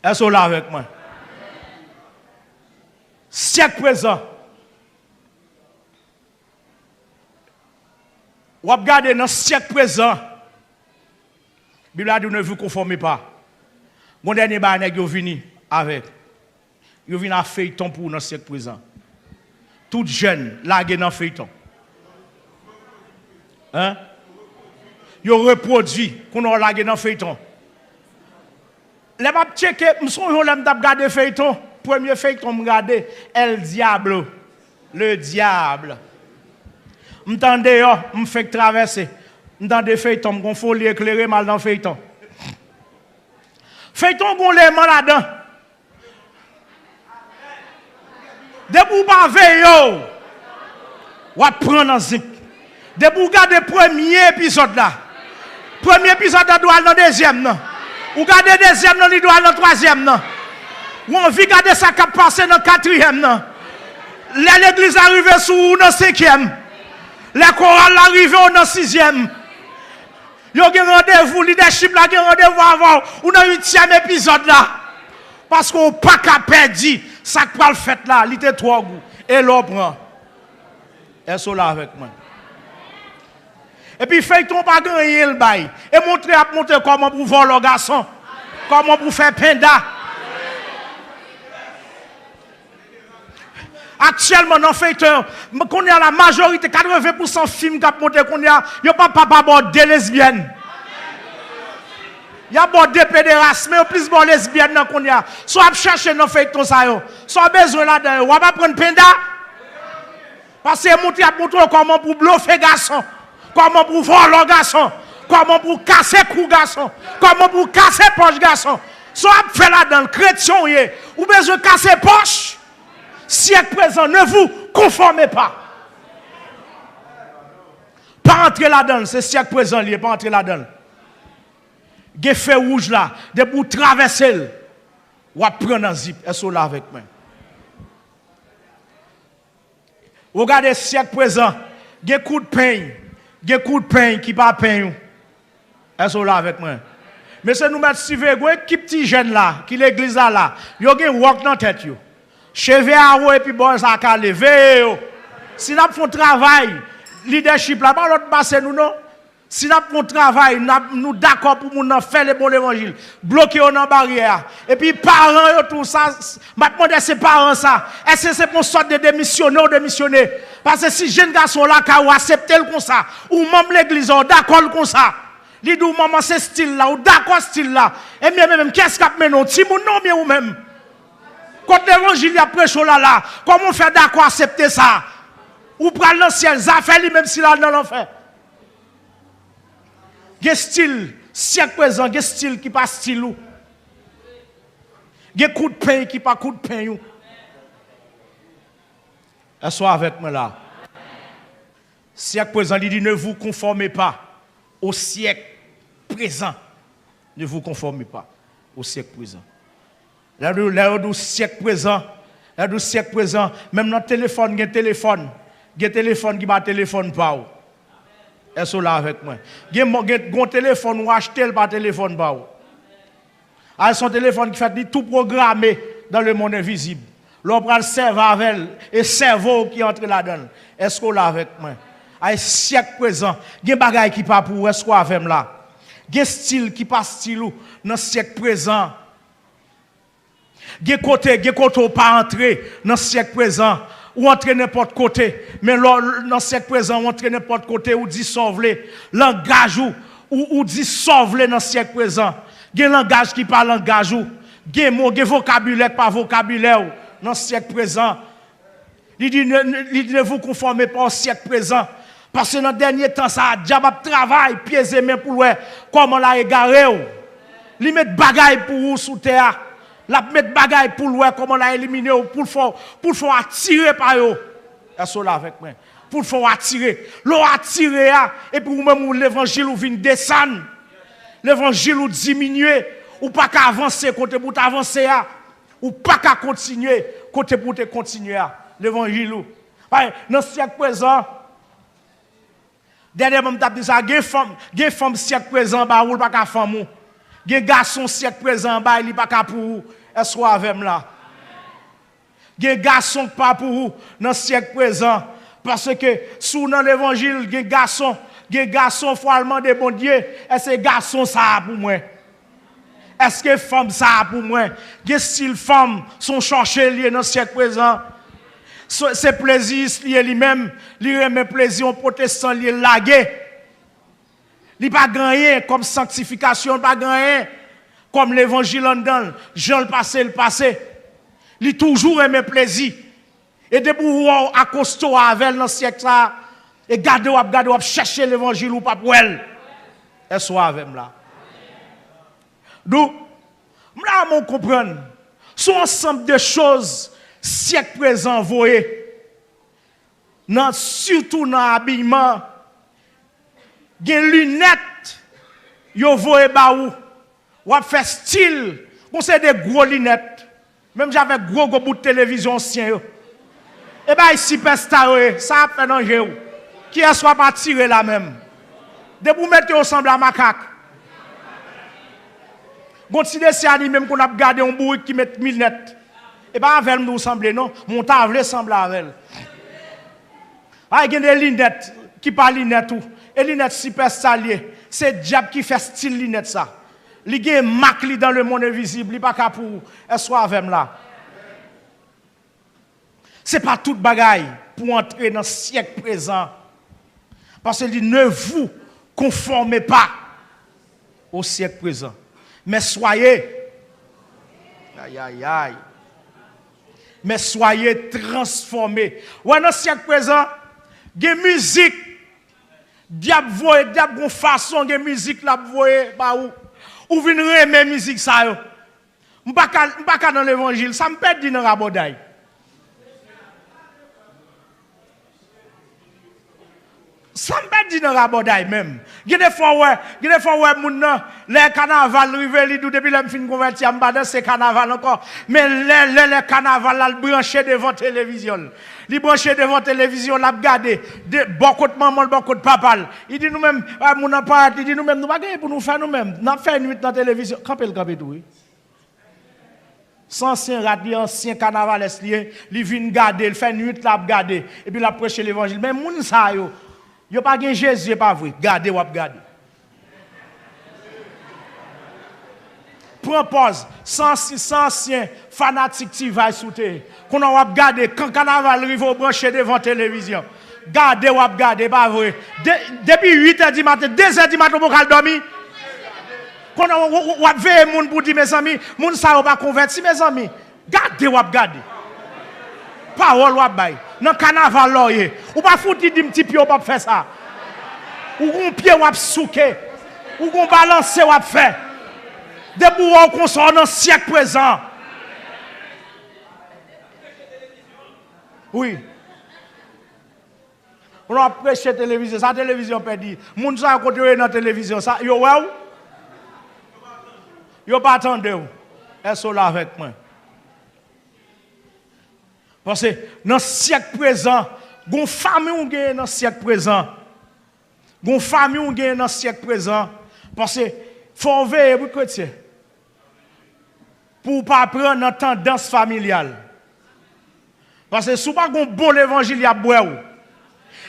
Est-ce que là avec moi? Siècle présent. Ou regardez dans le siècle présent. La Bible a dit ne vous conformez pas. Mon dernier bain, vous venu avec. Vous venez à feuilleton pour dans le siècle présent. Tout jeune, lagué dans le feuilleton. Hein? Vous reproduit qu'on a lagué dans le feuilleton. Les m'a checké, je suis regardé le feuilleton. Premier feuilleton, je regarde El Diablo. Le diable. M'tendez, me fait traverser. M'tendez feuilleton, qu'on faut l'éclairer mal dans le feuilleton. Feuilleton, qu'on les mal là-dedans. Debout vous pas veiller, ou prendre un zip. Debout vous regardez le premier épisode là. Premier épisode là doit aller dans le deuxième. Non. Ou regardez le deuxième, non, il doit aller dans le troisième. Non. Ou on vit regarder ça qui a passé dans le quatrième. Non. L'église arrive sous dans le cinquième. Les chorales arrivent dans le sixième. Il y a un rendez-vous, leadership là, il y a un rendez-vous avant, ou dans le huitième épisode là. Parce qu'on n'a pas qu'à perdre, ça qui le fait là, il était trois goûts. Et l'on prend. Est-ce là avec moi? Et puis, feuilleton pas gagner le bail. Et montrer comment vous voler le garçon. Comment vous faire penda. Actuellement, dans le feuilleton, qu'on a la majorité, 80% de films qui ont monté, qu'on a, il n'y a pas des lesbiennes. Il y a des pédérastes, mais il y a plus de lesbiennes qu'on y a. Soit chercher dans le feuilleton, soit besoin là-dedans, ou pas prendre penda. Parce que monter comment pour bluffer garçon, comment pour voler le garçon, comment pour casser cou garçon, comment pour casser poche garçon. Soit fait là-dedans, chrétien, ou besoin de casser poche. Siècle présent, ne vous conformez pas. Pas entrer là-dedans, c'est siècle présent, il pas entrer là-dedans. Des feux rouges là, de pour traverser, ou prendre un zip, est-ce là avec moi? Regardez le siècle présent, des coups de pain qui pas pain. Est-ce là avec moi? Mais c'est nous mettre suivre, qui petit jeune là, qui l'église là, il y a un walk dans la tête. Cheveux à haut et puis bon, ça a levé. Si nous faisons travail, leadership là, pas l'autre passé nous non. Si nous faisons travail, nous d'accord pour nous faire le bon évangile, bloquer dans la barrière. Et puis parents tout ça, maintenant ces parents ça, est-ce que c'est pour sorte de démissionner ou démissionner? Parce que si jeune garçon là qui a accepté le comme ça, ou même l'église d'accord comme ça. Li dit maman c'est style là ou d'accord style là. Et bien même qu'est-ce qu'a mené ti moun non bien ou même. Quand l'évangile a prêché là, comment on fait d'accord accepter ça? Ou prendre l'ancien, ça fait lui même s'il est dans l'enfer. Quel style, siècle présent, quel style qui pas style ou? Quel coup de pain qui pas coup de pain ou? Est-ce avec moi là? Siècle présent, il dit ne vous conformez pas au siècle présent. Ne vous conformez pas au siècle présent. Là du siècle présent, même dans le téléphone, il y a un téléphone qui va téléphone pas. Est-ce là avec moi? Il y a un téléphone ou acheter par téléphone pas. Ah, son téléphone qui fait tout programmé dans le monde invisible. L'on prend le cerveau avec et le cerveau qui entre là-dedans. Est-ce là avec moi? À siècle présent, il y a des bagages qui pas pour est-ce qu'on avec là? Il y a style qui pas style dans le siècle présent. Il y a côté pas entrer dans le siècle présent ou entrer n'importe côté. Mais dans le siècle présent, ou entrer n'importe côté ou dissolver langage ou dissolver dans le siècle présent. Il y a un langage qui parle langage ou il y a un vocabulaire pas vocabulaire dans le siècle présent. Il dit ne vous conformez pas au siècle présent. Parce que dans le dernier temps, ça a diable travail, pieds et mains pour voir comment la égaré. Il met bagaille pour vous sous terre. La mettre bagaille pour voir comment la éliminer pour faire attirer par eux. Est-ce là avec moi? Pour faire attirer. L'on attirer et puis vous-même l'évangile ou vient descendre. L'évangile ou diminuer ou pas qu'à avancer côté pour avancer ou pas qu'à continuer côté pour te continuer l'évangile ou. Dans le siècle présent dernièrement, je dit ça, il y a des femmes siècle présent, bah, ou pas qu'à femme. Gen garçon siècle présent ba il pas ka pour est-ce que avec là. Gen garçon pas pour dans siècle présent parce que sous dans l'évangile gen garçon faut demander bon Dieu est-ce que garçon ça pour moi. Est-ce que femme ça pour moi? Gen style femme sont chercher lié dans siècle présent. C'est plaisir lié lui-même, lui remet plaisir en protestant lié lagué. Il pas gagné comme sanctification, pas gagné comme l'évangile en dedans. Jean le passé. Il toujours aimé plaisir. Et depuis ou à costo avec dans siècle ça et garder ou chercher l'évangile ou pas pour elle. Et soit avec là. Donc là on comprendre. Son ensemble de choses siècle présent voyé surtout dans l'habillement gen lunettes yo voye ba ou fait style on c'est des gros lunettes même j'avais gros bout de télévision ancien yo et ben superstar ça fait danger ou qui est soit pas tirer la même de pour mettre ensemble à macaque gon si des animé même qu'on a gardé un bourrique qui met 1000 net et pas avec nous semblé non mon tavle semble avec il y a des lunettes qui pas lunettes ou et lunettes super saliées c'est diable qui fait style lunettes ça il y a marque dans le monde invisible il pas ka pour soit avec là c'est pas toute bagaille pour entrer dans le siècle présent parce qu'il dit ne vous conformez pas au siècle présent mais soyez mais soyez transformés. Ou dans le siècle présent, il y a musique, diable voye, diable façon de musique la voye, ou vin remet musique ça yo. M'pa dans l'évangile, ça me perd di dans raboday. Ça me perd di dans raboday même. Il y a des fois ouais moun nan les carnaval rive li depuis le fin converti en bas c'est carnaval encore mais les carnaval là branché devant télévision. Li branché devant télévision l'a regarder de bon côté maman bon côté papa. Il dit nous même moun en pas il dit nous même nous pas gagner pour nous faire nous même. N'a fait nuit dans télévision camper tout oui. Ancien radio ancien carnaval li vinn garder il fait nuit l'a regarder et puis l'a prêcher l'évangile mais moun ça yo pas gen Jésus pas vrai gardez ou gardez prends pause sans ancien fanatique qui va sauter qu'on a regarder quand carnaval arrive au brancher devant télévision gardez ou gardez pas vrai depuis 8h du matin 2h du matin pour dormir qu'on a veiller moun pour dire mes amis moun ça pas converti mes amis gardez ou gardez parole ou bay dans carnaval là ou pas fouti di petit pied ou pas faire ça ou un pied ou souké ou on balancer ou faire debout on consort dans siècle présent oui on a prêché télévision ça télévision perdu moun ça côté dans télévision ça yo ouais yo pas attendre ou est-ce là avec moi parce que dans le siècle présent, gon famille ou gagne dans le siècle présent. Gon famille ou gagne dans le siècle présent parce que faut veiller pour chrétien. Pour pas prendre dans tendance familiale. Parce que si pas gon bon l'évangile y a boire.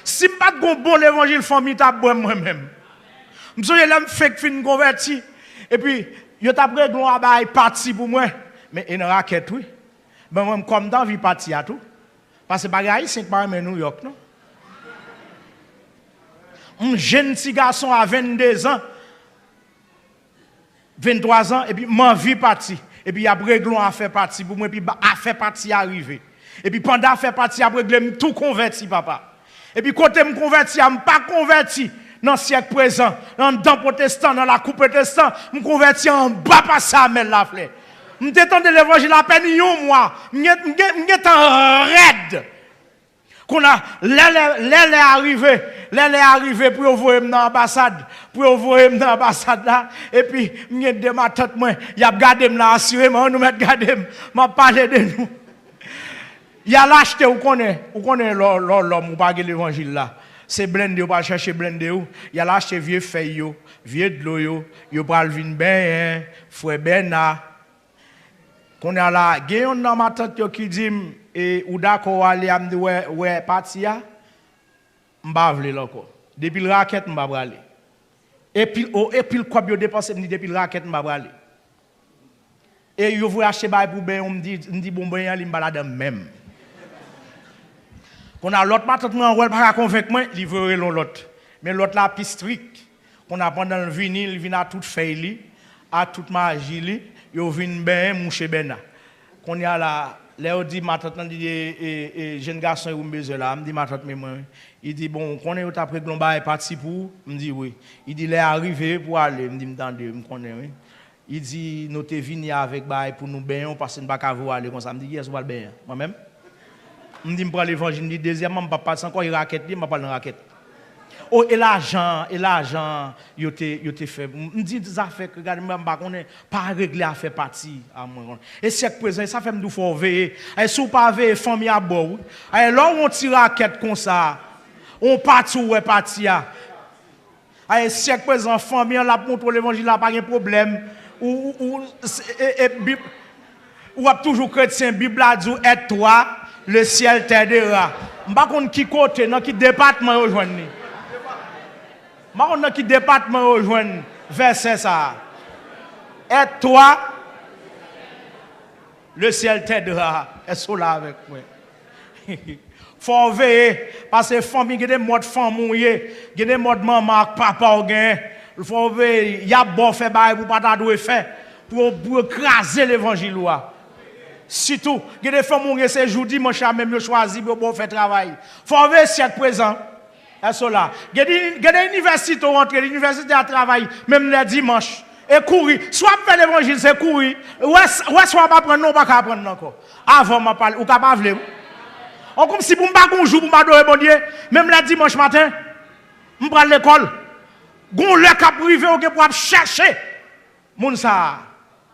Si pas gon bon l'évangile famille t'a boire moi-même. M'soye là fait fin converti et puis yo t'a prêt gloire bail parti pour moi mais une raquette oui. Ben moi comme dans vie parti à tout parce que bagaille c'est pas mais New York non un jeune petit garçon à 22 ans 23 ans et puis m'en vie parti et puis après réglon a fait partie pour moi et puis a fait partie arrivé et puis pendant a fait partie après réglé tout converti papa et puis côté me converti a pas converti dans le siècle présent dans protestant dans la coupe protestant me converti en bas passer à Mel la fleur. M'étant de l'évangile à peine un mois, m'étant raide. Qu'on a l'aile arrivé pour ouvrir dans l'ambassade, là et puis m'y de ma tête moi, y a gardé me là assurément nous mettre garder m'a parler de nous. Y a l'acheté ou connaît l'homme ou pas l'évangile là. c'est blender, vous pas chercher blender, il y a acheté vieux feuilles, vieux de l'eau, vous pas le vin ben, frère Bernard. Qu'on a là, il y a un ma tante qui dit, ou d'accord, aller à me dire, ouais, parti, m'ba vle encore. Depuis le raquette, m'ba aller. Et puis le quoi bio dépensé, depuis le raquette, m'ba aller. Et vous voulez acheter bail pour ben, on me dit bon ben, il m'balade même. Qu'on a l'autre ma tante, moi, pas convaincre moi, livrer l'autre. Mais l'autre là, plus strict. Qu'on a pendant le vinyle, il vient à toute feuille, à toute magie, yo vinn ben mouche bena qu'on y a là Léo dit ma tante dit jeune garçon ou besoin là me dit ma tante mais moi il dit bon qu'on est après glomba est parti pour me dit oui il dit les arrivé pour aller me dit m'tendez me connaît oui il dit nous te vinn avec bail pour nous ben parce que pas ca voir aller comme ça me dit yes on va le ben moi même me dit me prend l'évangile me dit deuxièmement pas sans encore raquette me pas dans raquette. Oh, et l'argent, yo te fait. Me dit des affaires que regarde même pas qu'on est pas réglé à faire partie à moi. Et c'est présent, ça fait me faut veiller. Et si ou pas veiller famille à bord. Et là on tire raquette comme ça. On parti ou est parti à. Et c'est présent famille là pour l'évangile là pas de problème. Ou a toujours chrétien Bible a dit aide-toi, le ciel t'aidera. M'pa connait qui côté dans qui département rejoindre. Dans qui département rejoindre verset ça. Aide-toi, le ciel t'aidera. Est-ce là avec moi? Faut veiller parce que famille qui des modes famille, qui des modes maman, papa ou gain. Faut veiller, y a bon fait bail pour pas t'adouer faire pour écraser l'évangile là. Surtout, il y a des femmes qui se jour dimanche même choisi pour faire travail. Faut veiller siècle présent. Est-ce là? Il y a des universités qui rentrent, l'université à travail, même les dimanches. Et courir. Soit faire l'évangile, c'est courir. Ou soit pas prendre, non, pas prendre encore. Avant, je parle, ou capable. On comme si pour me battre un jour, pour me battre bon Dieu, même le dimanche matin, je prends l'école. Gon le cap privé, ou pour chercher. Moun ça.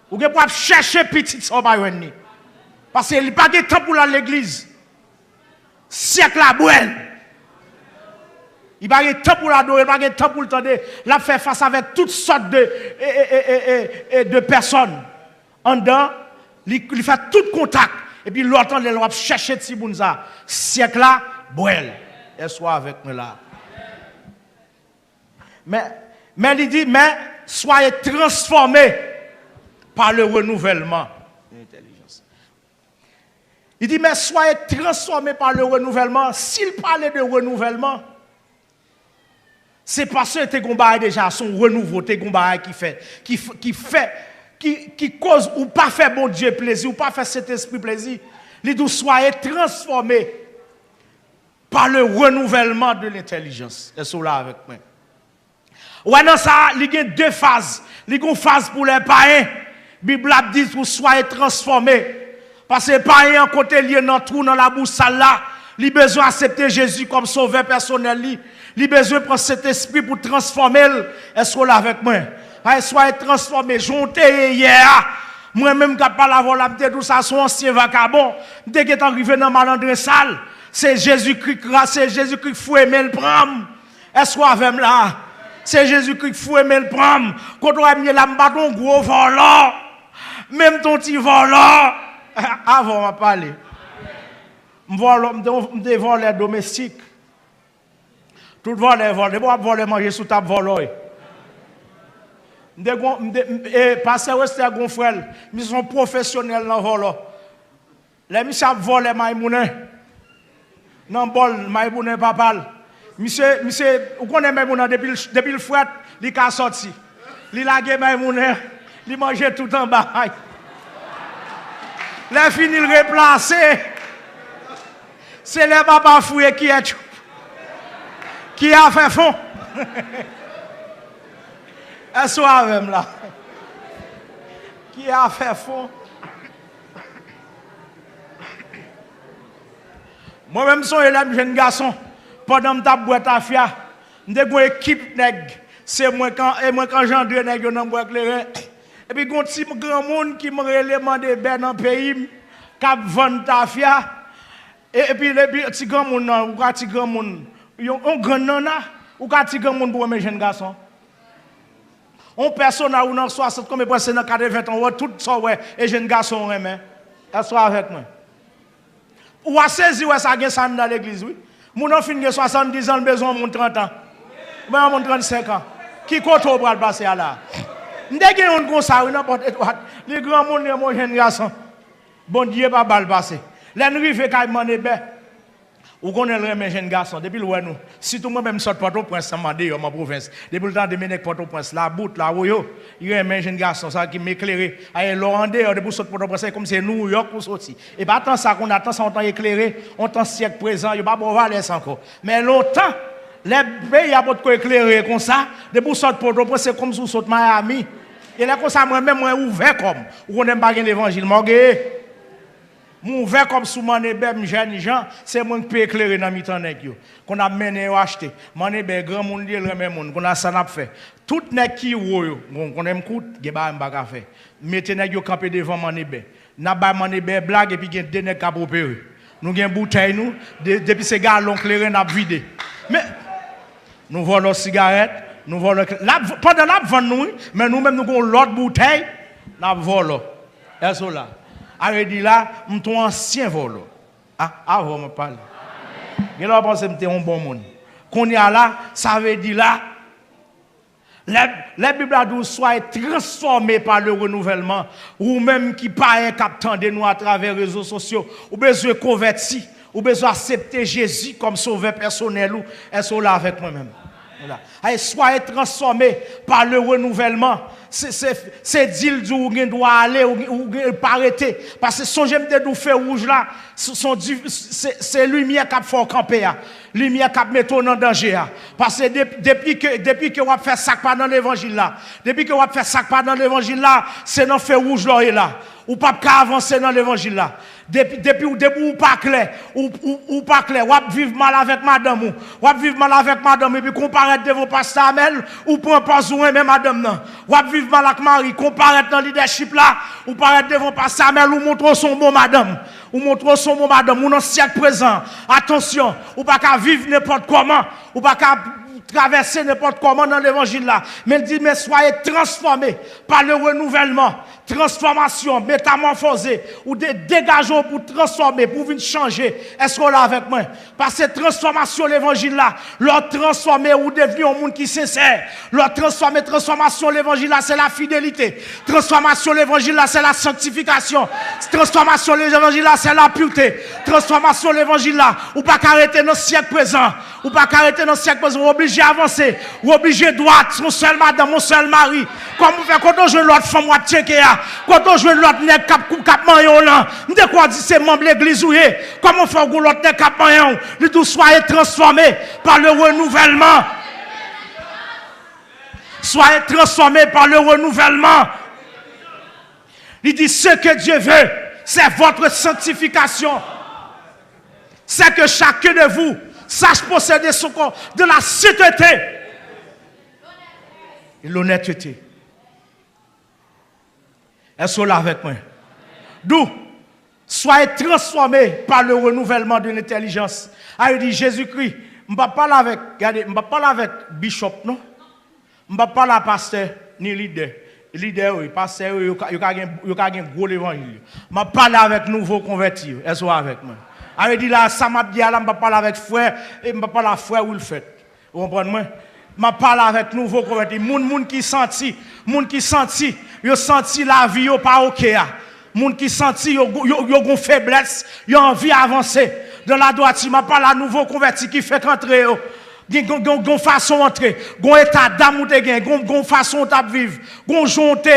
Ou pour chercher petit ça pas venir. Parce qu'il n'y a pas de temps pour l'église. Siècle à bouelle. Il n'y a pas de temps pour l'adorer, il n'y a pas de temps pour le tendre. La fait face avec toutes sortes de personnes. En dedans, il fait tout contact. Et puis l'autre, il va chercher de Sibounza. Siècle là, bouelle. Et soit avec moi là. Mais il dit, mais soyez transformés par le renouvellement de l'intelligence. Il dit, mais soyez transformés par le renouvellement. S'il parlait de renouvellement, c'est parce que tes combats déjà son renouveau, tes combats qui cause ou pas faire bon Dieu plaisir, ou pas faire cet esprit plaisir. Il dit, soyez transformés par le renouvellement de l'intelligence. Est-ce là avec moi? Ouais, dans ça, il y a deux phases. Il y a une phase pour les païens. La Bible dit, vous soyez transformés. Parce que les païens, côté lié dans trou, dans la bouche là, il a besoin d'accepter Jésus comme sauveur personnel. Il a besoin de prendre cet esprit pour transformer. Est-ce là avec moi? Soyez transformés. Jontez hier. Moi-même, quand je parle avant la tout ça, son ancien vagabond. Dès que est arrivé dans malandrin sale, c'est Jésus-Christ c'est Jésus-Christ fouet, mais le prendre. Est-ce avec moi là? C'est Jésus-Christ fouet, mais le prendre. Quand on a mis la bâton gros volant, même ton petit volant, avant on parler. Je vole les domestiques. Tout voler, voler. Je voler manger sous table voler. Pasteur Wester Gonfrel, ils sont professionnels dans le vol. Les monsieur volent maïmoune. Dans le bol, maïmoune papal. Monsieur, vous connaissez maïmoune depuis le fouet, il a sorti. Il a gagné maïmoune, il mange tout en bas. Les fini le replacer. C'est les papas fouillés qui a fait fond. Est-ce même là? Qui a fait fond? Moi-même, je suis un jeune garçon. Pendant que je bois ta fia, je suis une équipe nègre. C'est moi quand j'entre nègre dans bois éclairé. Et puis, il y a un petit grand monde qui me relève de ben dans le pays, qui vend ta fia. Et puis, petit grand monde, ou petit grand monde, On grand nana, ou ka ti grand monde pour aimer jeune garçon. On personne ou dans 60 comme personne dans 80 ans, tout ça ouais et jeune garçon aimer. Est-ce avec moi? Ou a saisi ouais ça gagne ça dans l'église oui. Mon enfant fin 70 ans besoin mon 30 ans. Moi mon 35 ans. Qui côté au bras passer là? Ndege on comme ça n'importe quoi. Les grands monde mon jeune garçon. Bon Dieu pas bal passer. L'enrive kay mané ben. Ou connaît le jeune garçon depuis loin nous. Si tout moi-même sort Port-au-Prince ça m'a dit ma province. Depuis le temps de mener Port-au-Prince la bout là où yo, il y a un jeune garçon ça qui m'éclairer. Ay Lorandais depuis sort Port-au-Prince comme c'est New York pour sortir. Et pas tant ça qu'on attend ça on temps éclairé, on temps siècle présent, il pas bon valeur encore. Mais longtemps les pays a pas de éclairer comme ça, depuis sort Port-au-Prince c'est comme sous sort Miami. Et là comme ça moi même moi ouvert comme ou on aime pas l'évangile morgue. Mon ouvert comme sous Manébem jeune gens, c'est moi qui peut éclairer dans mi-temps nèg yo. Qu'on a mené ou acheté. Manébem grand monde li le même monde, qu'on a ça n'a fait. Tout nèg qui yo, qu'on aime coûte, ge ba m'pa faire. Mettez nèg yo camper devant Manébem. N'a ba Manébem blague et puis gen deux nèg qui opérer. Nous gen bouteille nous, depuis ces galons clairé n'a vidé. Mais nous volons cigarettes, nous volons pendant la vendre nous, mais nous même nous avons l'autre bouteille, n'a volons. Est-ce là? Arrête là, m'ton ancien volo. Ah, avant me parle. Et là pense que un bon monde. Qu'on y a là, ça veut dire là la Bible a dit soit transformé par le renouvellement ou même qui pas un captant de nous à travers les réseaux sociaux ou besoin convertir ou besoin accepter Jésus comme sauveur personnel ou est-ce là avec moi même. Voilà. Soyez transformé par le renouvellement. C'est dire où on doit aller ou pas arrêter. Parce que son j'aime de faire rouge là, c'est lumière qui fait camper. Lumière qui met en danger. Parce que depuis que on fait ça pas dans l'évangile là, depuis que on fait ça pas dans l'évangile là, c'est dans fait rouge là et là. Ou pas avancer dans l'évangile là. Depuis ou pas clair, ou pas clair, ou vivre mal avec madame ou vivre mal avec madame et puis comparaître devant pasteur Amel ou prend pas soin même madame non. Ou vivre mal avec Marie, comparaître dans leadership là, ou paraître devant pasteur Amel ou montrer son bon madame, ou montrer son bon madame ou dans siècle présent. Attention, ou pas qu'à vivre n'importe comment, ou pas qu'à traverser n'importe comment dans l'évangile là. Mais il dit, mais soyez transformés par le renouvellement, transformation, métamorphosée, ou dégageons pour transformer, pour venir changer. Est-ce qu'on est là avec moi? Parce que transformation l'évangile là, leur transformer ou devenir un monde qui sincère. Leur transformation l'évangile là, c'est la fidélité. Transformation l'évangile là, c'est la sanctification. Transformation l'évangile là, c'est la pureté. Transformation l'évangile là, ou pas qu'arrêter dans le siècle présent, ou pas qu'arrêter dans le siècle présent, obligé avancer, ou obligé droite, son seul madame, mon seul mari. Comme vous faites quand on joue l'autre femme, ou tchéké, quand on joue l'autre nèg cap mayon là, de quoi dit c'est membre l'église ou comment on fait l'autre nèg cap mayon, le tout soyez transformé par le renouvellement. Soyez transformé par le renouvellement. Il dit ce que Dieu veut, c'est votre sanctification. C'est que chacun de vous sache posséder son corps de la sainteté et l'honnêteté. Est-ce là avec moi? D'où soyez transformés par le renouvellement de l'intelligence. Ah, il dit Jésus-Christ, je ne vais pas parler avec, regardez, je ne vais pas parler avec bishop, non? Je ne vais pas parler à pasteur ni leader. Leader, oui, pasteur, il y a un gros évangile. Je ne vais pas parler avec nouveaux convertis. Est-ce avec moi? Ah, il dit là, ça m'a dit là, je ne vais pas parler avec frère, et je ne vais pas parler à frère où il fait. Vous comprenez moi? Je parle avec nouveau converti. Moun qui senti, yo senti la vie yo pas OK. Moun qui senti yo gon faiblesse, yo envie d'avancer dans la droite. Je parle à nouveau converti qui fait entrer yo. Gon façon entrer, gon état d'âme ou te gen, gon façon de vivre, gon jonte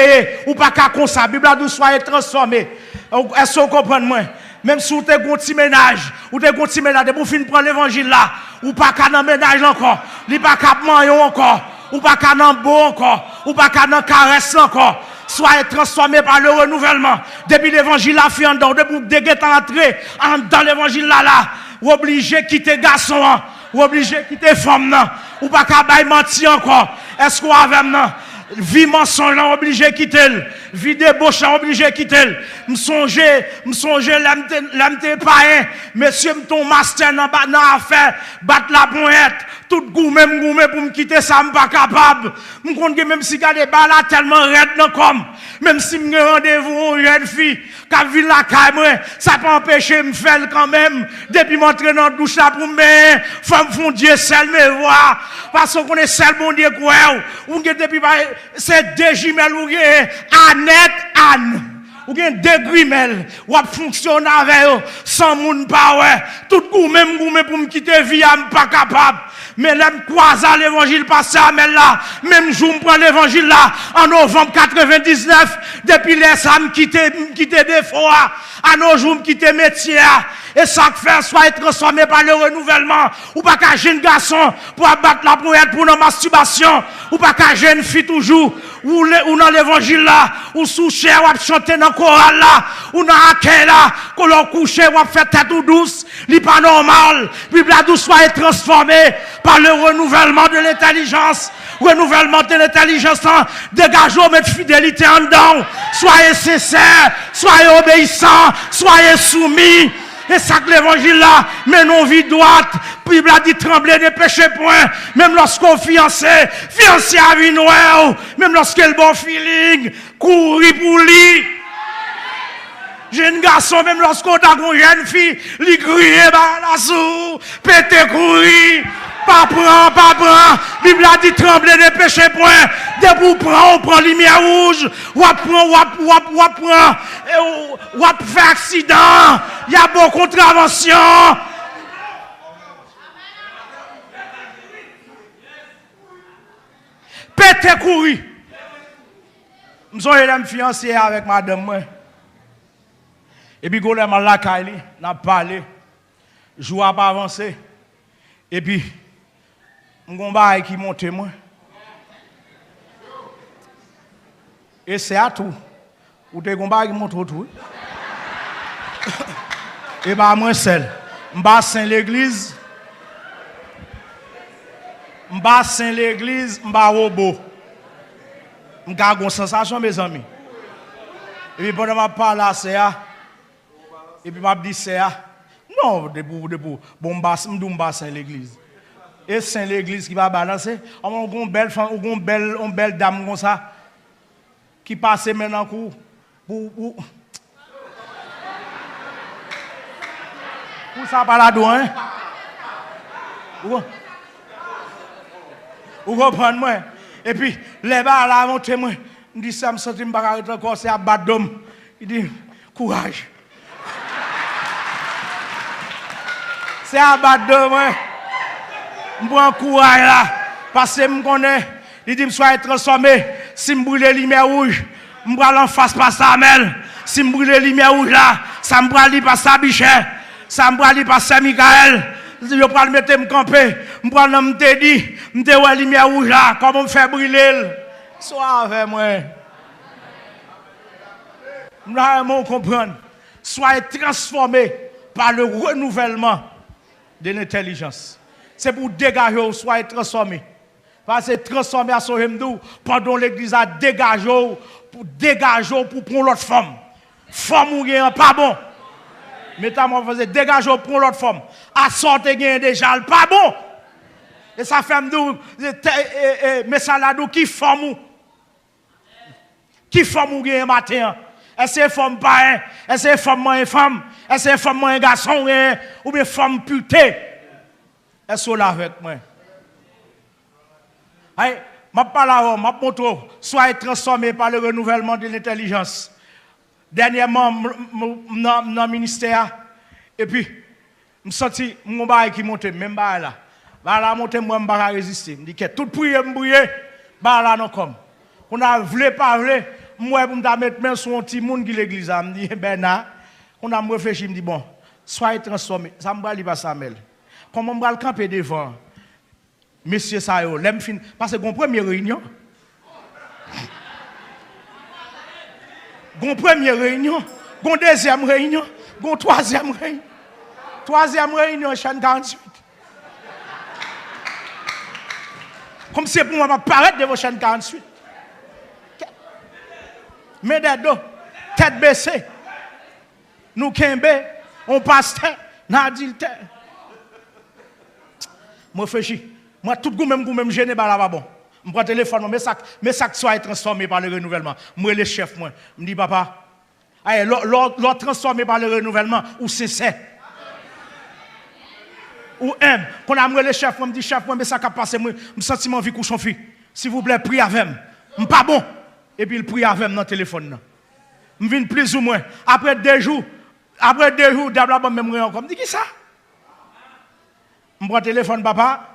ou pas ka comme ça. Bible a dit soyez transformés. Est-ce que vous comprenez moi? Même si vous avez un petit ménage, ou vous avez un petit ménage, vous finissez prendre l'évangile là, ou pas qu'à un ménage encore, ou pas qu'à maillon encore, ou pas qu'à un beau encore, ou pas qu'à un caresse encore. Soyez transformés par le renouvellement. Depuis l'évangile là, fi en dedans, depuis que vous êtes entré dans l'évangile là, vous obligez de quitter garçon, vous obligez de quitter femme, ou pas qu'à bailler mentir encore. Est-ce qu'on a même Vie mensonge obligé de quitter. Vie débauche obligé de quitter. Me songe l'amte païen. Monsieur m'ton master dans affaire, battre la pointe. Tout goumé pour me quitter ça, me pas capable. Me compte que même si gade bala tellement raide dans comme, même si me rendez-vous une jeune fille, qui vit la caille, ça peut empêcher me faire quand même. Depuis m'entrer dans la douche là pour me, femme font Dieu seul me voir. Parce qu'on est seul bon Dieu quoi. Ou depuis c'est deux jumelles ou Annette Anne. Ou bien deux grimelles, ou a fonctionné avec eux, sans moun pa ouais. Tout coup, même pour me quitter vie, je pas capable. Mais là, je croise l'évangile passé à là. Même jour, je prends l'évangile là, en novembre 99, depuis les ça me quitter des fois. À nos jours, je quitte métier. Et ça fait soit être transformé par le renouvellement. Ou pas qu'un jeune garçon pour abattre la poète pour nos masturbation. Ou pas qu'un jeune fille toujours. Ou dans l'évangile là. Ou sous chair, ou chanter dans le choral là. Ou dans la là. Qu'on l'on couche, ou fait tête ou douce. Ce n'est pas normal. Puis la douce soit transformée par le renouvellement de l'intelligence. Renouvellement de l'intelligence. Dégageons notre fidélité en dedans. Soyez sincères. Soyez obéissants. Soyez soumis. Et ça que l'évangile là, mais non vie droite. Puis il a dit trembler ne péchez point. Même lorsqu'on fiancé à vie noire. Même lorsqu'il le bon feeling, courir pour lui. Jeune garçon, même lorsqu'on a une jeune fille, lui crier, la sou, péter courir. Pas prend. Bible a dit trembler ne péchez point. Dès vous on prend lumière rouge. Ou fait accident. Il y a beaucoup de contraventions. Pété courir. Je suis fiancé avec madame. Et puis, quand on a parlé, on a parlé. Je ne pas avancer. Et puis, mon gars qui monte moi. Et c'est à tout. Ou t'es gars qui monte tout. Et bah moi seul. M'ba saint l'église. M'ba saint l'église, m'ba robot. M'ga gon sensation mes amis. Et puis pendant ma parle c'est à. Et puis m'a dit c'est à. Non, debout. Bon m'ba saint l'église. Et c'est l'église qui va balancer. On a une belle dame comme ça qui passe maintenant pour ça par là dedans hein. Vous comprenez moi. Et puis les bas là monter moi. Me dit ça me sentir me pas arrêter encore c'est à battre d'homme. Il dit courage. C'est à battre d'homme hein. Je prends courage là, parce que je connais, il dit que je sois transformé. Si je brûle les lumières rouges, je prends en face par Samuel. Si je brûle les lumières rouges là, ça me brûle par Sabichel, ça me brûle par Saint-Michael. Je prends le mettre me camper, je prends le me dit, je vois les lumières rouges là, comment me faire brûler. Sois avec moi. Je comprendre. Soyez transformé par le renouvellement de l'intelligence. C'est pour dégager, soyez transformé. Parce que transformation, pendant l'église a dégagé, pour prendre l'autre forme. Forme ou rien, pas bon. Métamorphose, dégager pour l'autre forme. À sortir déjà, pas bon. Et ça fait mais ça là, qui forme ou? Qui forme ou rien matin? Est-ce que forme pas? Est-ce que forme moins femme? Est-ce que forme moins garçon? Ou bien forme puté? Est-ce que là avec moi? Je parle, je montre, soyez transformés par le renouvellement de l'intelligence. Dernièrement, dans le ministère, et puis, je me senti mon bail qui monte, même bail là. Bail là, monte, moi, je ne peux pas résister. Je dis que tout prier, bail là, non comme. On a voulu parler, moi, je me mettre main sur un petit monde qui l'église. Je me dis, ben, on a réfléchi, je me dis, bon, soyez transformés. Ça me va pas Samuel. Comment je vais camper devant monsieur Sayo, parce que mon première réunion, mon première réunion, mon deuxième réunion, mon troisième réunion. Troisième réunion, chaîne 48. Comme c'est pour moi, je paraître devant chaîne 48. Mais d'ado, tête baissée. Nous kembe, on passe n'adulte. Moi réfléchis. Moi tout même gêné par là bon. Je prends le téléphone, mais ça soit transformé par le renouvellement. Moi le chef moi, me dit papa, allez, l'autre transformé par le renouvellement ou sincère. Ou aime. Quand on a le chef, moi me dit chef moi mais ça qui passe moi, me sentiment vie couchon fille. S'il vous plaît, priez avec moi. Je pas bon. Et puis il prie avec moi dans le téléphone. Je viens plus ou moins. Après 2 jours, d'abord, je me encore. Je dis qui ça? Je prends le téléphone, papa.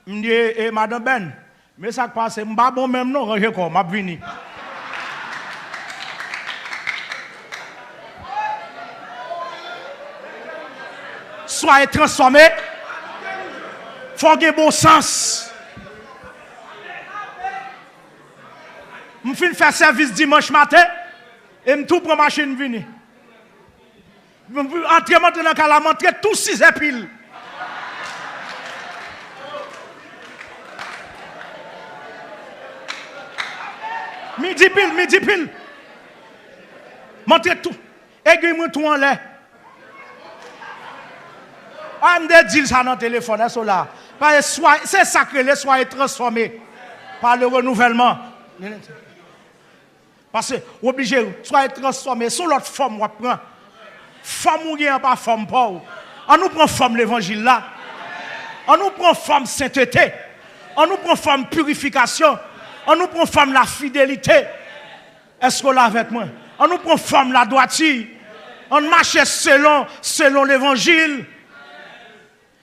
Je me dis, madame Ben, mais ça passe, je ne pas bon même non, je vais venir. Soyez transformés. Il faut avoir bon sens. Je finis faire service dimanche matin et je tout pour la machine venir. Entrer maintenant dans la montre tous 6 piles. Midi pile. Montrez tout. Aiguille-moi tout en l'air. On me dit ça dans le téléphone, c'est sacré, soyez transformés par le renouvellement. Parce que, obligé, soyez transformés, sur l'autre forme, on prend. Forme ou bien pas forme, Paul. On nous prend forme l'évangile là. On nous prend forme sainteté. On nous prend forme purification. On nous prend forme la fidélité. Est-ce qu'on l'a avec moi? On nous prend forme la droiture. On marche selon l'évangile.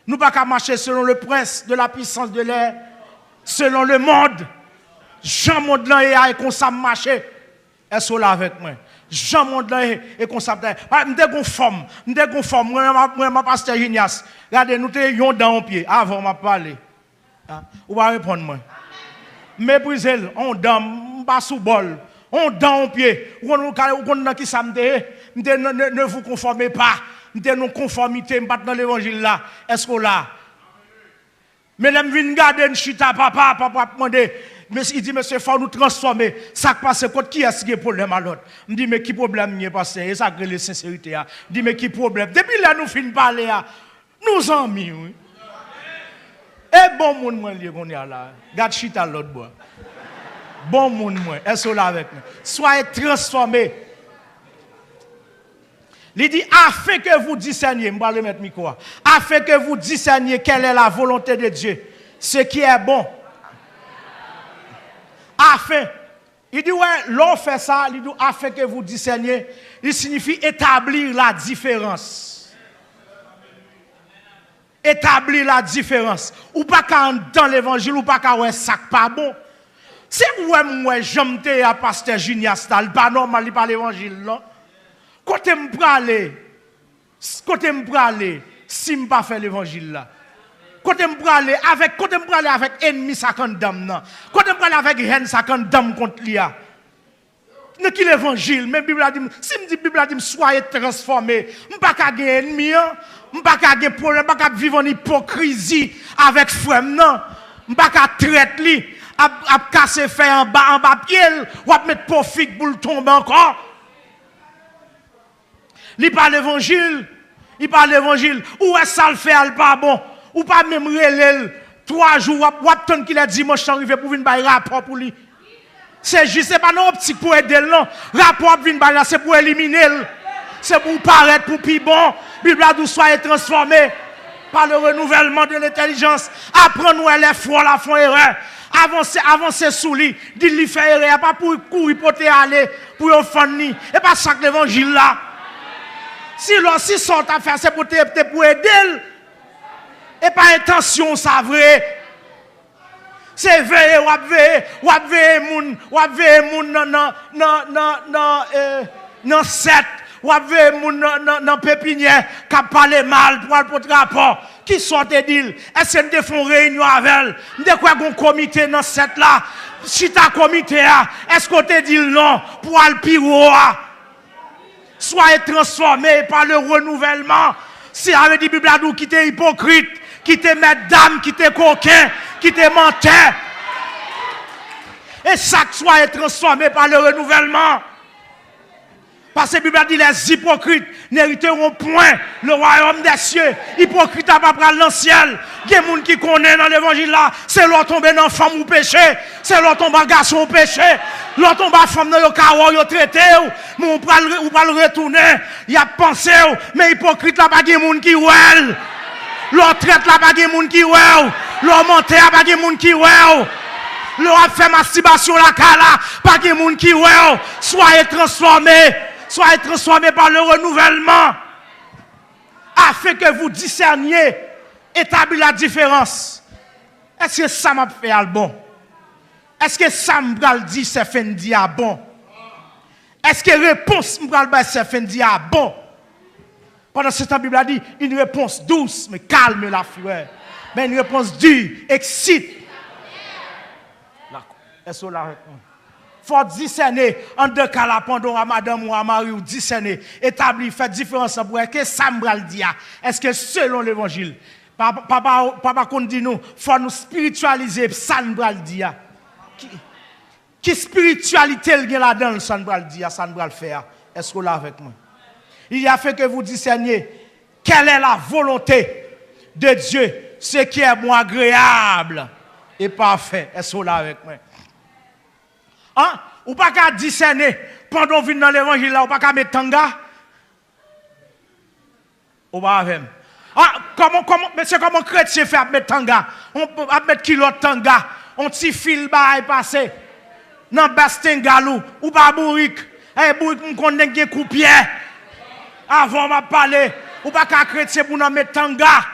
Nous ne pouvons pas marcher selon le prince de la puissance de l'air, selon le monde. Jean monde là et qu'on s'est marché. Est-ce qu'on l'a avec moi? Jean monde là et qu'on s'est marché. Je suis conforme. Moi, pasteur Ignace. Regardez, nous sommes dans un pied. Avant, on parler. Vous va répondre moi. Méprisez, on dame, pas sous bol. On dans un pied. Ne vous conformez pas. Nous avons conformité dans l'évangile là. Est-ce qu'on l'a? Mais je viens garder une chita, papa demande. Mais il dit, monsieur, il faut nous transformer. Ça passe, qui est-ce qui a problème à l'autre? Je dis, mais qui problème est passé? Et ça crée la sincérité. Je dis, mais qui problème? Depuis là, nous finissons par parler. Nous en mis, oui. Et bon monde, moi, qu'on est là. Garde chita l'autre bois. Bon monde, moi. Est-ce qu'on l'a avec nous? Soyez transformés. Il dit, afin que vous discerniez, je vais le mettre micro, afin que vous discerniez quelle est la volonté de Dieu, ce qui est bon. Afin. Il dit, ouais, l'on fait ça, il dit, afin que vous discerniez, il signifie établir la différence. Établir la différence. Ou pas qu'en dans l'évangile, ou pas qu'en ça pas bon. C'est où moi, j'aime à pasteur Junior Stal, pas normal, il parle l'évangile, non? Côté me aller, si je ne pas faire l'évangile là. Côté me aller avec ennemi ça condamne. Côté me avec haine ça condamne contre lui. Ne qui l'évangile, mais Bible a dit si me dit Bible a dit soyez transformés, me pas ka gagner ennemi, me pas ka gagner problème, pas ka vivre en hypocrisie avec frère non. Me pas ka traiter lui, a casser fer en bas pied, ou a mettre profit pour le tomber encore. Il parle l'évangile. Où est-ce ça le fait, elle pas bon? Ou pas même relève 3 jours, ou attendre qu'il a dimanche arrivé pour venir faire rapport pour lui. C'est juste, c'est pas non optique pour aider, non. Rapport pour venir là, c'est pour éliminer. C'est pour paraître pour plus bon. Bible a dit soyez transformés par le renouvellement de l'intelligence. Apprenez-nous les fois, la font erreur. Avancez sous lui. Dites-lui faire erreur, pas pour courir, pour aller, pour offendre. Et pas chaque l'évangile là. Si son affaire c'est pour aider, et pas intention, ça vrai. C'est veiller, ou veiller moun non set, ou veiller moun non pépinière, qui parle mal pour le rapport. Qui sortent et disent, est-ce que nous font réunion avec elle? Nous avons un comité dans cette là. Si tu as un comité, est-ce qu'on te dit non pour aller piro? Soyez transformés par le renouvellement. Si avec dit Bible qui était hypocrite, qui était mesdames, qui était coquin, qui était menteur. Et chaque soit est transformé par le renouvellement. Parce que la Bible dit les hypocrites n'hériteront point le royaume des cieux. Hypocrite à pas prendre dans le ciel. Il y a des gens qui connaissent dans l'évangile là. C'est l'autre tomber dans femme ou péché. C'est l'autre tomber garçon ou péché. L'autre tomber femme dans le carreau, il traité. Mais on va le retourner. Il a pensé. Mais hypocrite là, pas de gens qui ouel. L'autre traite là, pas de gens qui ouel. L'autre monte là, pas de gens qui ouel. L'autre fait masturbation là, pas de gens qui ouel. Soyez transformés. Soyez transformés par le renouvellement, afin que vous discerniez, établir la différence. Est-ce que ça m'a fait bon? Est-ce que ça m'a dit c'est fin dit à bon? Est-ce que réponse m'a dit c'est fin dit à bon? Pendant ce temps, la Bible a dit une réponse douce, mais calme la fureur. Mais une réponse dure, excite. Est-ce que la réponse? Faut discerner en deux cas là pendant à madame ou à mari ou discerner établir faire différence pour que ça me dit est-ce que selon l'évangile papa qu'on dit nous faut nous spiritualiser ça me dit qui spiritualité il y a là-dedans ça me dit ça me faire est-ce que là avec moi il a fait que vous discerniez quelle est la volonté de Dieu ce qui est bon agréable et parfait est-ce que là avec moi. Hein? Ou pas qu'à discerner pendant qu'on vient dans l'évangile là, ou pas qu'à mettre tanga. Ou pas avec. Ah, comment chrétien fait à mettre tanga? On peut mettre kilote tanga, on petit fil bail passer. Dans bastingalou ou pas bourrique. Eh bourrique on connaît des coupier. Avant m'a parler, ou pas qu'à chrétien pour nous mettre tanga.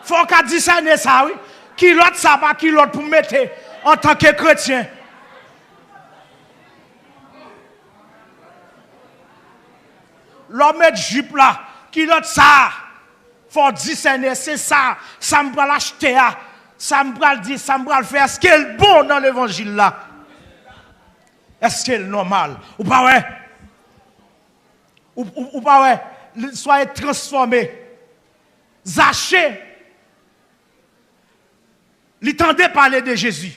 Faut qu'à discerner ça oui. Kilote ça pas kilote pour mettre en tant que chrétien. L'homme met jupe là, qui l'autre ça, faut discerner, c'est ça, ça me va l'acheter, ça me va le dire, ça me va le faire. Est-ce qu'il est bon dans l'évangile là? Est-ce qu'il est normal? Ou pas ouais? Ou pas ouais? Soyez transformés. Zachée, il tendait parler de Jésus.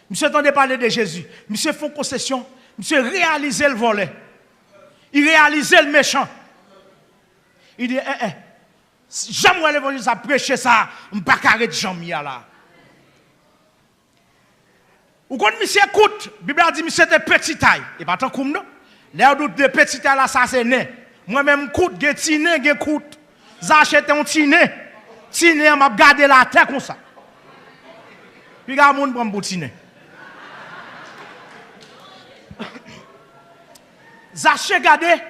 Monsieur tendait parler de Jésus. Monsieur fait concession, monsieur réalisait le volet. Il réalisait le méchant. Il dit, jamais l'évangile a prêché ça, je ne peux pas arrêter jamais là. Ou quand monsieur écoute, la Bible a dit, monsieur était petit taille. Et pas tant comme nous. L'air de petit taille là, ça c'est né. Moi-même, coute, j'ai tiné, j'ai coute. J'achète un tiné. Tiné, m'a gardé la terre comme ça. Puis il y a un monde pour me tiné. Zaché gade,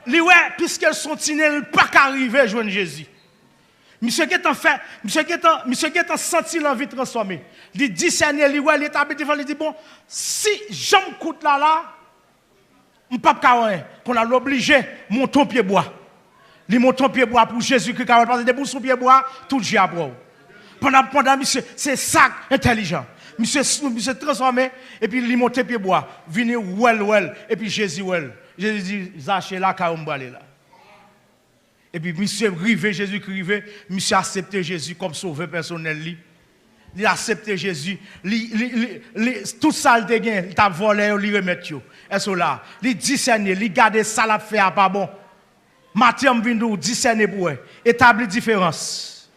li ouais, puisqu'elles sont tinées, il pas qu'arriver joindre Jésus. Monsieur qui est en fait, monsieur qui est en senti l'envie de transformer. Il discerne, li ouais, il établit devant, il dit bon, si j'aime coûte là, on pas qu'on a l'obligé monter pied bois. Li monter pied bois pour Jésus qui parce que pour son pied bois, tout Dieu a bois. Pendant monsieur, c'est ça intelligent. Monsieur transformé, et puis il monte pied bois, venez well, et puis Jésus well. Jésus dit, Zaché là, Kaoumbale là. Et puis monsieur rivé, Jésus rivé, monsieur accepté Jésus comme sauveur personnel. Il a accepté Jésus, tout ça il te il t'a volé, il remet. Est-ce là? Il discerne, il garde ça la fait pas bon. Matthieu vient discerner pour eux, établir différence.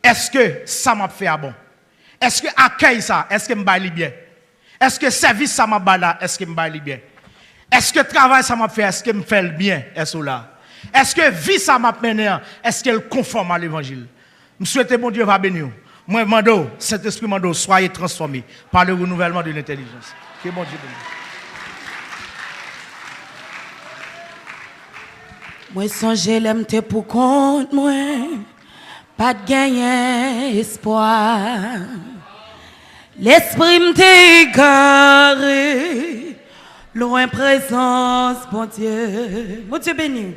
Est-ce que ça m'a fait bon? Est-ce que accueil ça, est-ce que me baille bien? Est-ce que service ça m'a baille là, est-ce que me baille bien? Est-ce que travail ça m'a fait, est-ce que me fait le bien? Est-ce là? Est-ce que vie ça m'a mené, est-ce qu'elle conforme à l'évangile? Je souhaite bon Dieu va bénir. Moi mando, cet esprit mando, soyez transformés par le renouvellement de l'intelligence. Que bon Dieu bénisse. Moi songe l'aime te pour compte moi. Pas de gagner espoir. L'esprit m'te égaré. Loin présence, bon Dieu. Mon Dieu béni.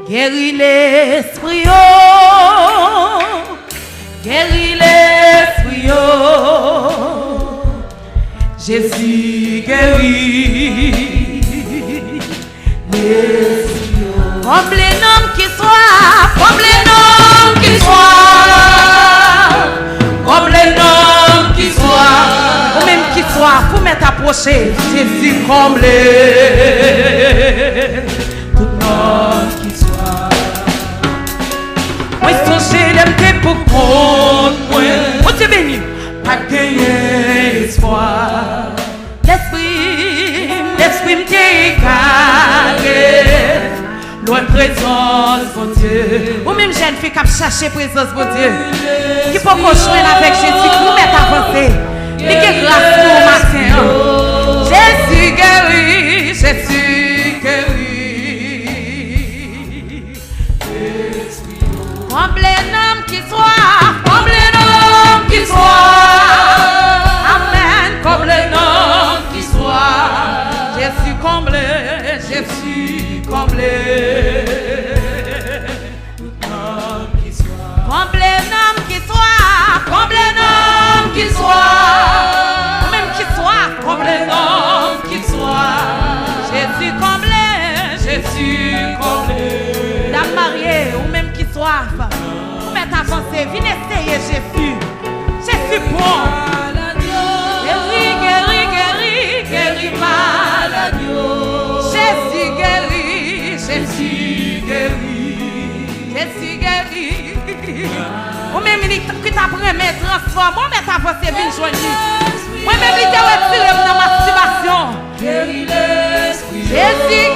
Guéris l'esprit, oh. Guéris l'esprit, oh. Jésus guérit l'esprit, oh. Comme les noms qui soient, comme les noms qui soient, comme les noms qui soient. t'approcher. Jésus comblé. Tout monde qui soit. Moi, songez l'aime pour compte. Moi, Dieu béni. Pas gagner espoir. L'esprit me décalé. Loin présence, mon Dieu. Ou même jeune fille qui a cherché présence, mon Dieu. Qui peut construire avec Jésus pour mettre avancé. Et que grâce pour le matin. Jésus guérit, Jésus guérit. Comble l'homme qui soit, comble l'homme qui soit. Amen, comble l'homme qui soit. Jésus comblé, Jésus comblé. Comble l'homme qui soit, comble l'homme qui soit. Même qui soit, comble l'homme qui soit. Jésus comblé, Jésus comblé. Dame mariée, ou même qui soit. Vous mettez avancé, venez essayer Jésus. Jésus bon. Guéris, guéris, guéris, guéris malade. Jésus guérit, Jésus guérit, Jésus guérit. Ou même qui t'apprend mais transforme, ou même t'avancé vite joigné. Moi même il t'a retiré dans ma masturbation. Jésus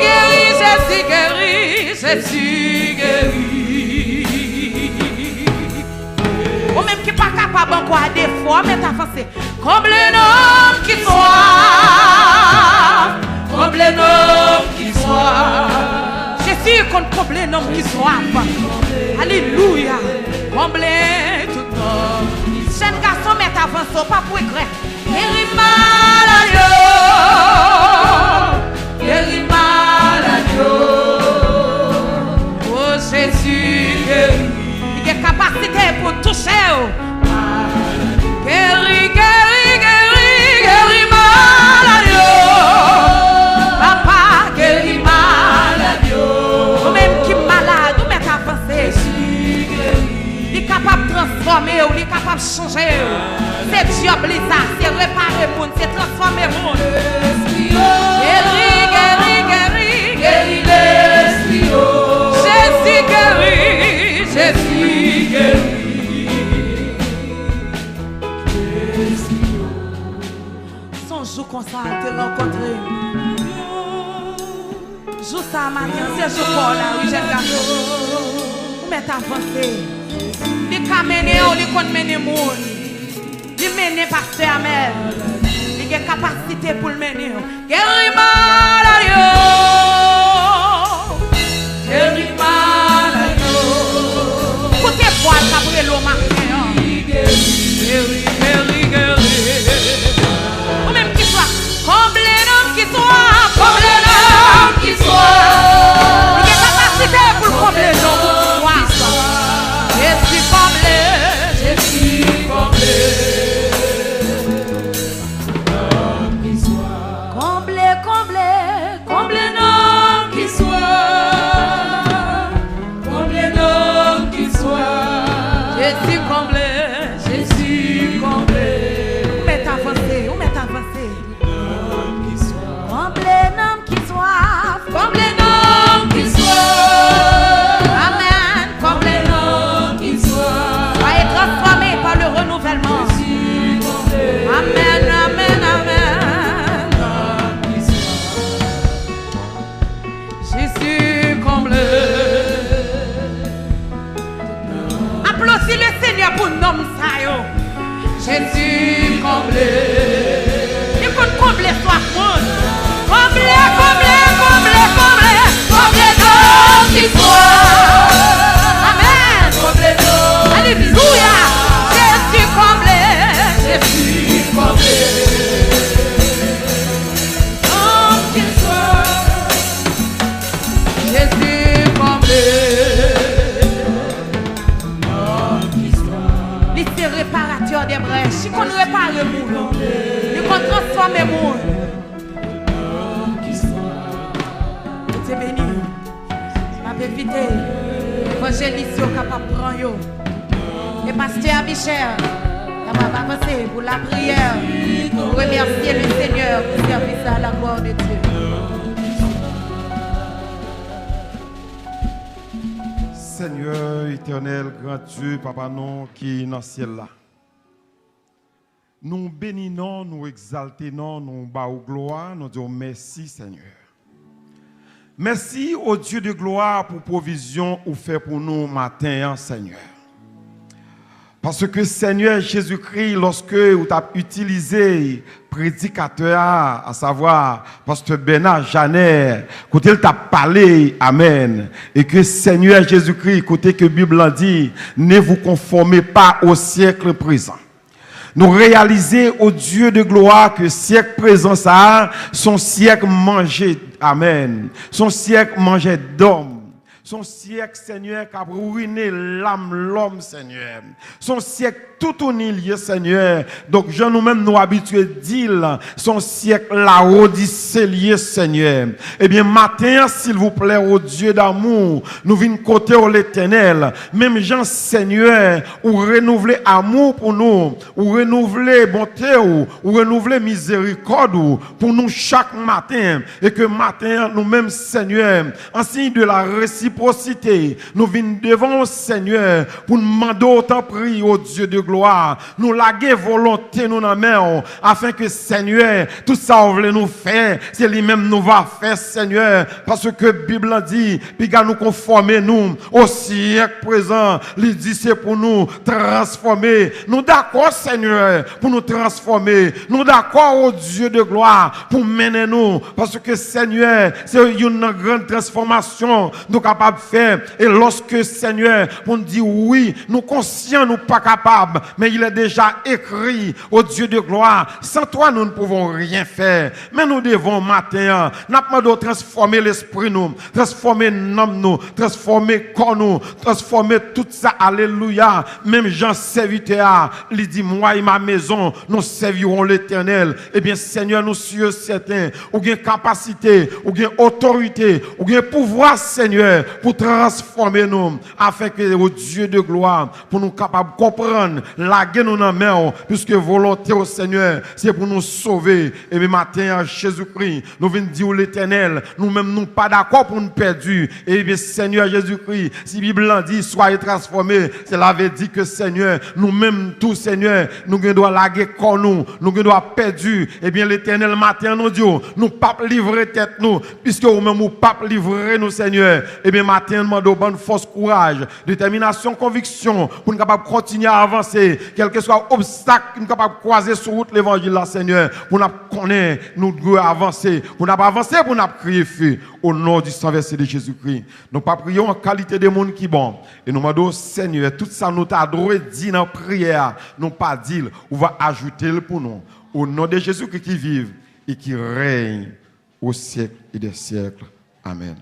guérit, Jésus guérit, Jésus guérit. Ou même qui pas capable encore à des fois, mais t'avancé. Comme le nom qui soit. Comble l'homme qui soit. Jésus qu'on comble l'homme qui soit. Alléluia. Comble tout homme. Jeune garçon met avance, pas pour écrire. Guéris malade. Guéris malade. Oh Jésus guéris. Il a capacité pour toucher. Guéris, guéris, guéris, guéris malade. Transformer, il est capable de changer. C'est diable, c'est réparer le monde, c'est transformer le monde. Guéris, guéris, guéris, guéris l'esprit. Jésus guérit, Jésus guérit. Son jour comme ça, te rencontrer. Jour ça matin, c'est jour là, oui, j'aime garçon. Vous mettez avancé. Il a mené, il a mené le monde. Il a mené pasteur Amel. Il a capacité pour le mener. Guéris malade. Guéris malade. Côté voile, après l'eau matin. Guéris, guéris, guéris. Ou même qui soit. Comble l'homme qui soit. Comble l'homme qui soit. Il a capacité pour le combler l'homme. Jésus comblé, Jésus comblé. Comblé, comblé, comblé l'homme qui soit. Comblé l'homme qui soit. Jésus comblé, Jésus comblé. Où m'est avancé, où m'est avancé. Comblé l'homme qui soit. Comblé l'homme qui soit. Amen, comblé l'homme qui soit. Soyez transformés par le renouvellement. Amen, amen, amen. Jésus comblé. Applaudissez le Seigneur pour nous, ça. Jésus comblé. Il faut combler soif, monde. Comblé, comblé, comblé, comblé. Comblé l'homme qui soit. Amen. Comblé l'homme. Alléluia. Jésus comblé. Jésus comblé. L'homme qui soit. Jésus comblé. L'homme qui soit. Il est réparateur des brèches. Il qu'on répare le monde. Il qu'on transforme le monde. C'est béni. Ma pévité. Évangéliste capable de prendre. Et pasteur Abichel. On va avancer pour la prière. Pour remercier le Seigneur pour servir à la gloire de Dieu. Seigneur éternel, grand Dieu, Papa non, qui est dans le ciel là. Nous bénissons, nous exaltons, nous battons gloire, nous disons merci Seigneur. Merci au Dieu de gloire pour provision ou fait pour nous matin, Seigneur. Parce que Seigneur Jésus-Christ, lorsque vous avez utilisé prédicateur, à savoir Pasteur Bernard Janet, côté il t'a parlé, amen, et que Seigneur Jésus-Christ, côté que la Bible a dit, ne vous conformez pas au siècle présent. Nous réalisons au Dieu de gloire que siècle présent, ça, son siècle mangé, amen, son siècle mangé d'hommes. Son siècle, Seigneur, qui a ruiné l'homme, Seigneur. Son siècle tout lié, Seigneur. Donc, je nous-mêmes nous habitués à dire, son siècle la odyssée lié, Seigneur. Eh bien, matin, s'il vous plaît, au Dieu d'amour, nous venons côté au l'Éternel. Même Jean, Seigneur, ou renouveler amour pour nous, ou renouveler bonté, ou renouveler miséricorde pour nous chaque matin. Et que matin, nous-mêmes, Seigneur, en signe de la réciprocité, nous venons devant le Seigneur pour nous demander autant prier au Dieu de gloire. Nous laguer volonté nous dans main afin que Seigneur, tout ça on veut nous faire, c'est lui-même nous va faire Seigneur, parce que la Bible dit, puis nous conformer nous au siècle présent. Il dit c'est pour nous transformer. Nous d'accord Seigneur pour nous transformer. Nous d'accord au Dieu de gloire pour mener nous, parce que Seigneur, c'est une grande transformation nous capables de faire. Et lorsque Seigneur, on dit oui, nous conscients, nous pas capables, mais il est déjà écrit au Dieu de gloire, sans toi nous ne pouvons rien faire. Mais nous devons matin, nous devons transformer l'esprit nous, transformer l'homme nous, transformer corps nous, transformer tout ça, alléluia. Même Jean serviteur, il dit moi et ma maison, nous servirons l'Éternel. Eh bien Seigneur, nous sommes certains, ou bien capacité, ou bien autorité, ou bien pouvoir Seigneur, pour transformer nous, afin que au Dieu de gloire, pour nous capables de comprendre, laguer nous dans la main, puisque volonté au Seigneur, c'est pour nous sauver. Et le matin, Jésus-Christ, nous venons dire l'Éternel, nous-mêmes, nous pas d'accord pour nous perdre. Et bien, Seigneur Jésus-Christ, si la Bible dit, soyez transformés, cela veut dire que Seigneur, nous-mêmes, tout Seigneur, nous devons laguer comme nous devons perdre. Et bien, l'Éternel, matin, nous dit, nous pas livrer tête nous, puisque nous-mêmes, nous pas livrer nous, Seigneur. Et bien, matin, nous demandons bonne force, courage, détermination, conviction, pour nous capables de continuer à avancer, quel que soit l'obstacle, nous capables de croiser sur route l'évangile, là, Seigneur, pour nous connaître, nous devons avancer, pour nous avancer, pour nous crier feu, au nom du sang versé de Jésus-Christ. Nous pas prions en qualité de monde qui bon, et nous demandons, Seigneur, tout ça nous t'adoré, dit dans la prière, nous pas dire, on va ajouter le pour nous, au nom de Jésus-Christ qui vive et qui règne au siècle et des siècles. Amen.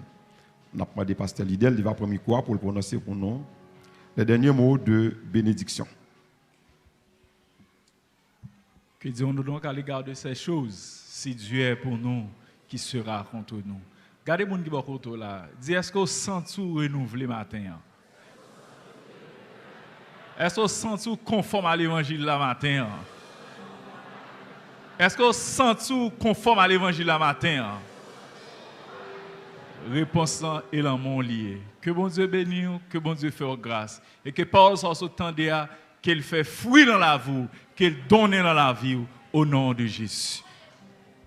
Nous avons demandé pasteur Lidel, il va prendre quoi pour le prononcer pour nous. Les derniers mots de bénédiction. Que disons-nous donc à l'égard de ces choses? Si Dieu est pour nous, qui sera contre nous? Regardez mon qui est contre là. Dis, est-ce qu'on sent tout renouvelé matin? Est-ce qu'on sent tout conforme à l'évangile la matin? Est-ce qu'on sent tout conforme à l'évangile la matin? Réponse est dans mon lié. Que bon Dieu bénisse, que bon Dieu fasse grâce. Et que parole soit autant qu'elle fait fruit dans la vie, qu'elle donne dans la vie, au nom de Jésus.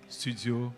Studio.